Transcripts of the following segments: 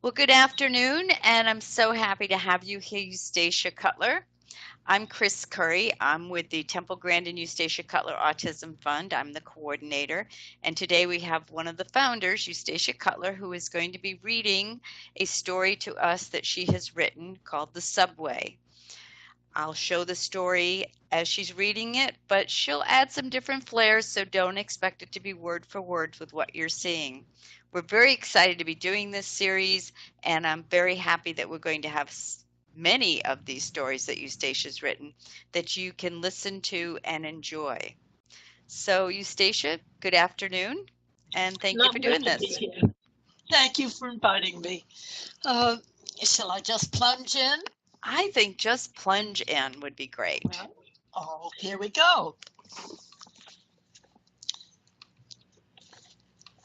Well, good afternoon, and I'm so happy to have you here, Eustacia Cutler. I'm Chris Curry. I'm with the Temple Grandin Eustacia Cutler Autism Fund. I'm the coordinator, and today we have one of the founders, Eustacia Cutler, who is going to be reading a story to us that she has written called The Subway. I'll show the story as she's reading it, but she'll add some different flares, so don't expect it to be word for word with what you're seeing. We're very excited to be doing this series, and I'm very happy that we're going to have many of these stories that Eustacia's written that you can listen to and enjoy. So, Eustacia, good afternoon, and thank you for Lovely doing to be this. here. Thank you for inviting me. Uh, shall I just plunge in? I think just plunge in would be great. Here we go.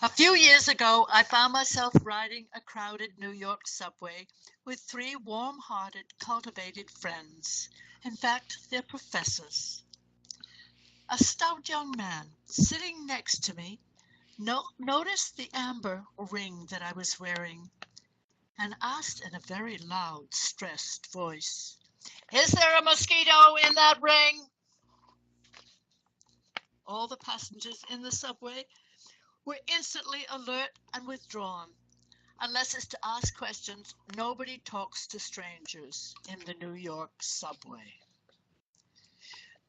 A few years ago, I found myself riding a crowded New York subway with three warm-hearted, cultivated friends. In fact, they're professors. A stout young man sitting next to me noticed the amber ring that I was wearing and asked in a very loud, stressed voice, "Is there a mosquito in that ring?" All the passengers in the subway were instantly alert and withdrawn. Unless it's to ask questions, nobody talks to strangers in the New York subway.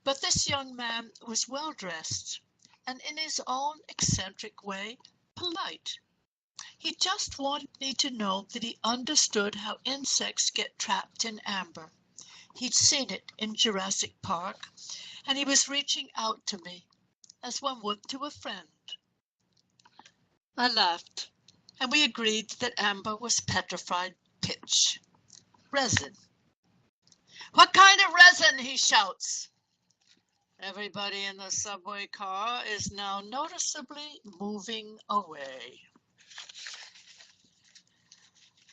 But this young man was well dressed and in his own eccentric way, polite. He just wanted me to know that he understood how insects get trapped in amber. He'd seen it in Jurassic Park, and he was reaching out to me, as one would to a friend. I laughed, and we agreed that amber was petrified pitch. Resin. "What kind of resin?" he shouts. Everybody in the subway car is now noticeably moving away.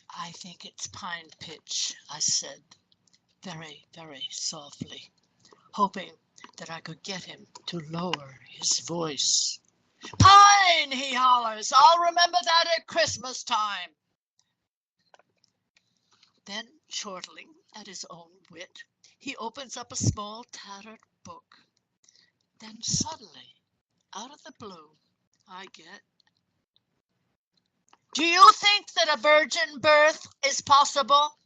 "I think it's pine pitch," I said, very, very softly, hoping that I could get him to lower his voice. "Pine!" he hollers. "I'll remember that at Christmas time." Then, chortling at his own wit, he opens up a small tattered book. Then suddenly, out of the blue, I get, "Do you think that a virgin birth is possible?"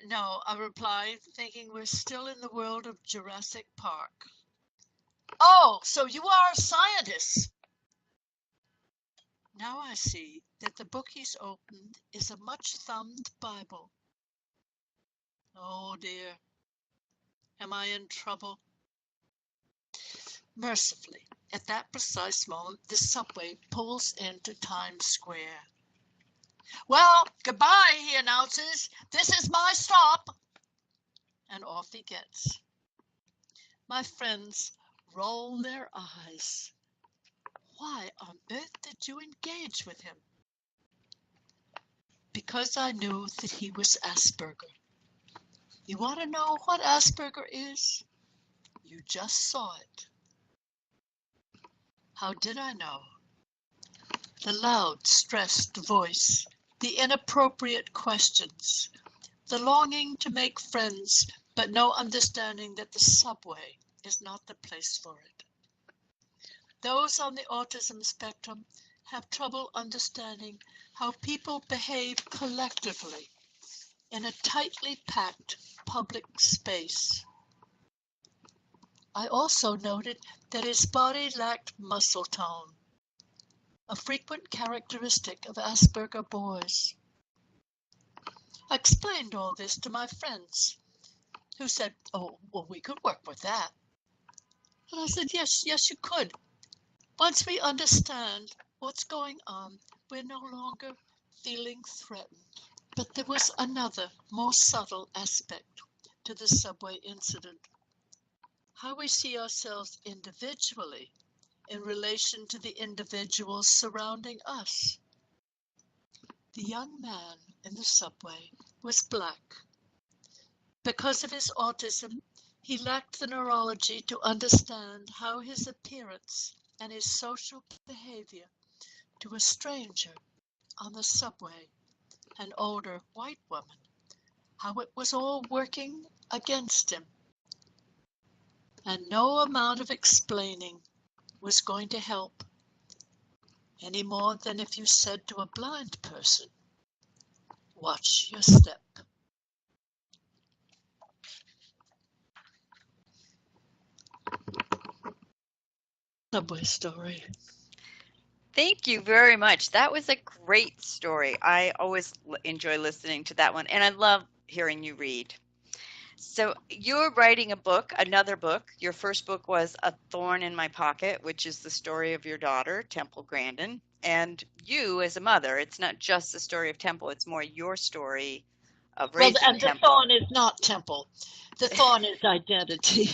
"No," I reply, thinking we're still in the world of Jurassic Park. "Oh, so you are a scientist." Now I see that the book he's opened is a much-thumbed Bible. Oh dear, am I in trouble? Mercifully, at that precise moment, the subway pulls into Times Square. "Well, goodbye," he announces. "This is my stop." And off he gets. My friends roll their eyes. Why on earth did you engage with him? Because I knew that he was Asperger. You want to know what Asperger is? You just saw it. How did I know? The loud, stressed voice, the inappropriate questions, the longing to make friends, but no understanding that the subway is not the place for it. Those on the autism spectrum have trouble understanding how people behave collectively in a tightly packed public space. I also noted that his body lacked muscle tone, a frequent characteristic of Asperger boys. I explained all this to my friends, who said, "Oh, well, we could work with that." And I said, yes, you could. Once we understand what's going on, we're no longer feeling threatened. But there was another, more subtle aspect to the subway incident. How we see ourselves individually in relation to the individuals surrounding us. The young man in the subway was black. Because of his autism, he lacked the neurology to understand how his appearance and his social behavior to a stranger on the subway, an older white woman, how it was all working against him. And no amount of explaining was going to help any more than if you said to a blind person, watch your step. Subway story. Thank you very much. That was a great story. I always enjoy listening to that one, and I love hearing you read. So you're writing a book, another book. Your first book was A Thorn in My Pocket, which is the story of your daughter, Temple Grandin, and you as a mother. It's not just the story of Temple, it's more your story of Well, raising and the Temple. thorn is not Temple. The thorn is identity.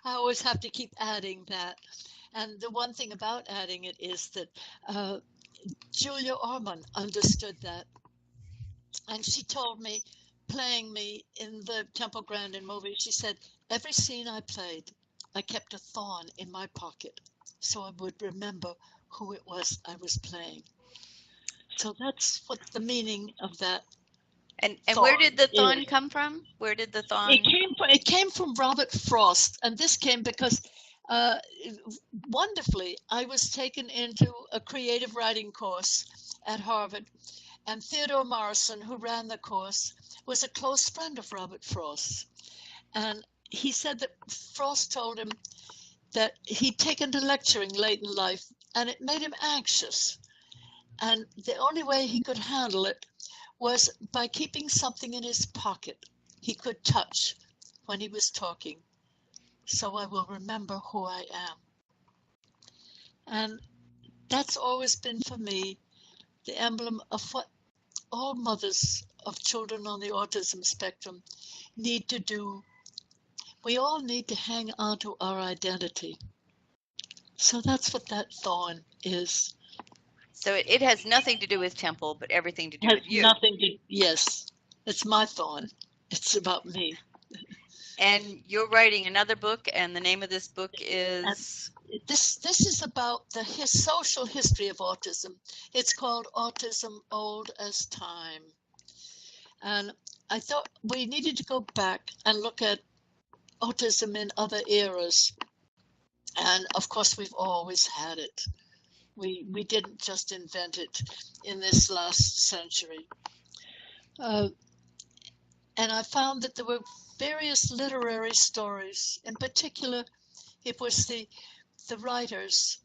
I always have to keep adding that. And the one thing about adding it is that Julia Ormond understood that. And she told me, playing me in the Temple Grandin movie, she said, every scene I played, I kept a thorn in my pocket so I would remember who it was I was playing. So that's what the meaning of that. And where did the thorn is. come from? Where did the thorn? It came from Robert Frost, and this came because wonderfully I was taken into a creative writing course at Harvard, and Theodore Morrison, who ran the course, was a close friend of Robert Frost. And he said that Frost told him that he'd taken to lecturing late in life, and it made him anxious. And the only way he could handle it was by keeping something in his pocket he could touch when he was talking. So I will remember who I am. And that's always been for me the emblem of what all mothers of children on the autism spectrum need to do. We all need to hang on to our identity. So that's what that thorn is. So it has nothing to do with Temple, but everything to do with you. Nothing to, yes, it's my thorn. It's about me. And you're writing another book, and the name of this book is? This is about the social history of autism. It's called Autism Old as Time. And I thought we needed to go back and look at autism in other eras. And of course, we've always had it. We didn't just invent it in this last century. And I found that there were various literary stories. In particular, it was the writers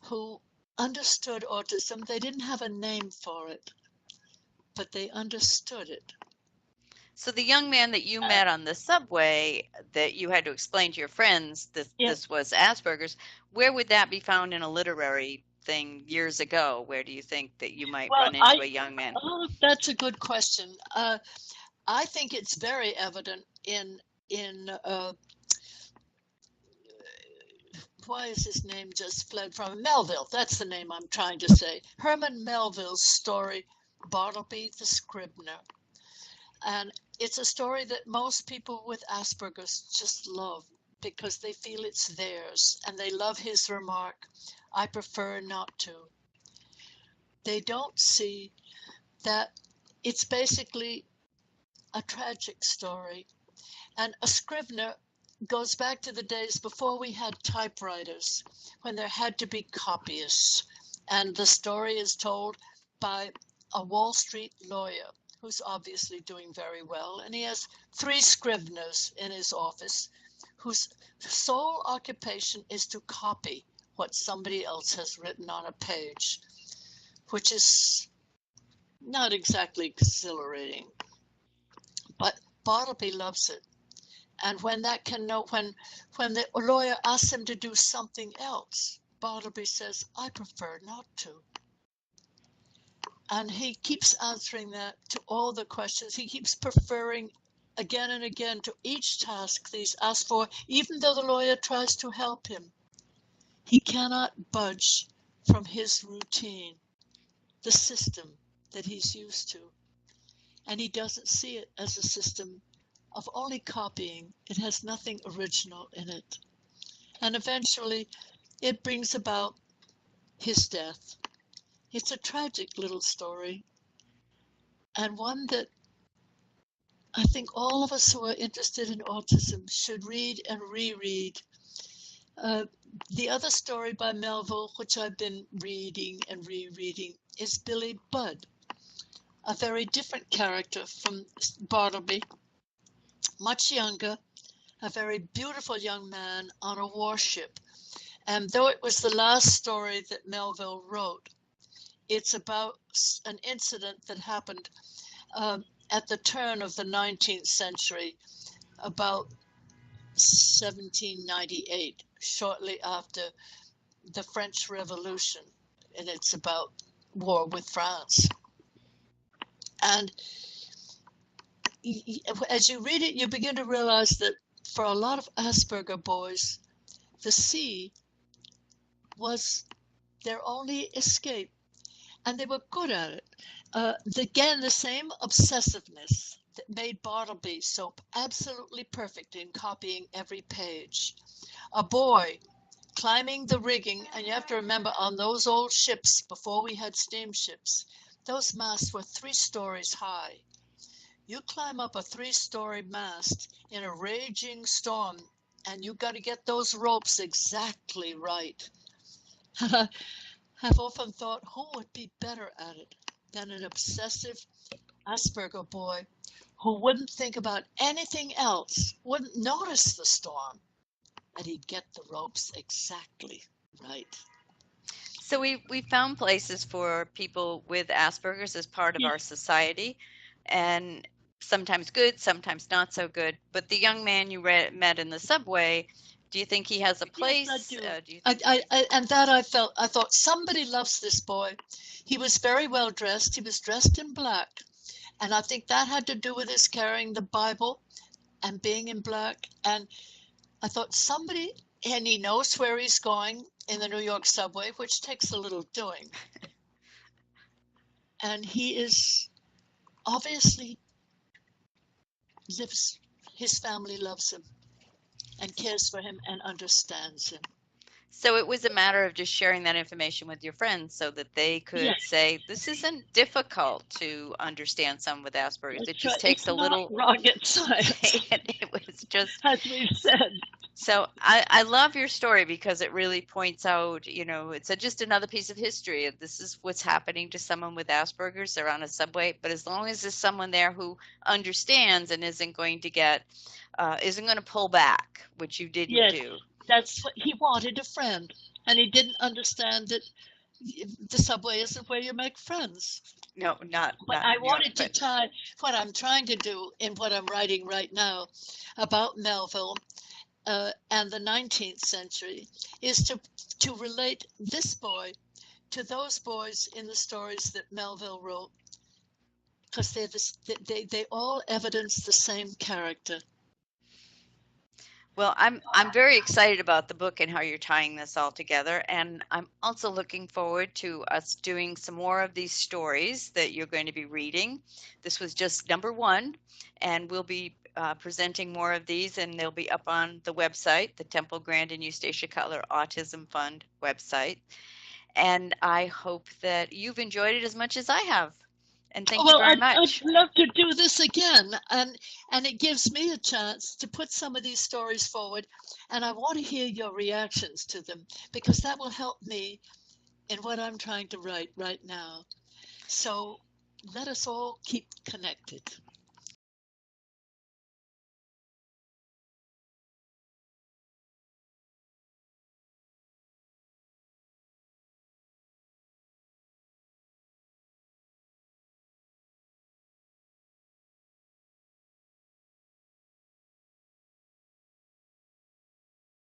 who understood autism. They didn't have a name for it, but they understood it. So the young man that you met on the subway that you had to explain to your friends this was Asperger's, where would that be found in a literary thing years ago? Where do you think that you might run into a young man? Oh, that's a good question. I think it's very evident in why is his name just fled from Melville? That's the name I'm trying to say. Herman Melville's story, Bartleby the Scrivener. And it's a story that most people with Asperger's just love because they feel it's theirs, and they love his remark, I prefer not to. They don't see that it's basically a tragic story. And a Scrivener goes back to the days before we had typewriters, when there had to be copyists. And the story is told by a Wall Street lawyer who's obviously doing very well. And he has 3 Scriveners in his office whose sole occupation is to copy what somebody else has written on a page, which is not exactly exhilarating. But Bartleby loves it. And when when the lawyer asks him to do something else, Bartleby says, I prefer not to. And he keeps answering that to all the questions. He keeps preferring again and again to each task that he's asked for, even though the lawyer tries to help him. He cannot budge from his routine, the system that he's used to. And he doesn't see it as a system of only copying. It has nothing original in it. And eventually it brings about his death. It's a tragic little story, and one that I think all of us who are interested in autism should read and reread. Uh, the other story by Melville, which I've been reading and rereading, is Billy Budd, a very different character from Bartleby, much younger, a very beautiful young man on a warship. And though it was the last story that Melville wrote, it's about an incident that happened at the turn of the 19th century, about 1798, shortly after the French Revolution. And it's about war with France. And as you read it, you begin to realize that for a lot of Asperger boys, the sea was their only escape, and they were good at it. Again, the same obsessiveness that made Bartleby so absolutely perfect in copying every page. A boy climbing the rigging, and you have to remember, on those old ships, before we had steamships, those masts were 3 stories high. You climb up a 3-story mast in a raging storm, and you got to get those ropes exactly right. I have often thought, who would be better at it than an obsessive Asperger boy who wouldn't think about anything else, wouldn't notice the storm, and he'd get the ropes exactly right. So we found places for people with Asperger's as part of Yeah. our society, and sometimes good, sometimes not so good. But the young man you met in the subway, do you think he has a place? Yes, I do. Do you think And that I thought somebody loves this boy. He was very well dressed. He was dressed in black. And I think that had to do with his carrying the Bible and being in black. And I thought somebody, and he knows where he's going in the New York subway, which takes a little doing. And he is obviously his family loves him and cares for him and understands him. so it was a matter of just sharing that information with your friends so that they could Yes. say, this isn't difficult to understand someone with Asperger's. It just takes It's a not little, rocket science, it was just, as we've said. so I love your story because it really points out, it's just another piece of history. This is what's happening to someone with Asperger's. They're on a subway, but as long as there's someone there who understands and isn't going to pull back, which you didn't do. That's what he wanted, a friend, and he didn't understand that the subway isn't where you make friends. No, not. But not I New York, wanted to tie what I'm trying to do in what I'm writing right now about Melville and the 19th century is to relate this boy to those boys in the stories that Melville wrote, because they all evidence the same character. Well, I'm very excited about the book and how you're tying this all together, and I'm also looking forward to us doing some more of these stories that you're going to be reading. This was just number 1, and we'll be presenting more of these, and they'll be up on the website, the Temple Grandin Eustacia Cutler Autism Fund website. And I hope that you've enjoyed it as much as I have. And thank you very much. I'd love to do this again, and it gives me a chance to put some of these stories forward, and I want to hear your reactions to them, because that will help me in what I'm trying to write right now. So let us all keep connected.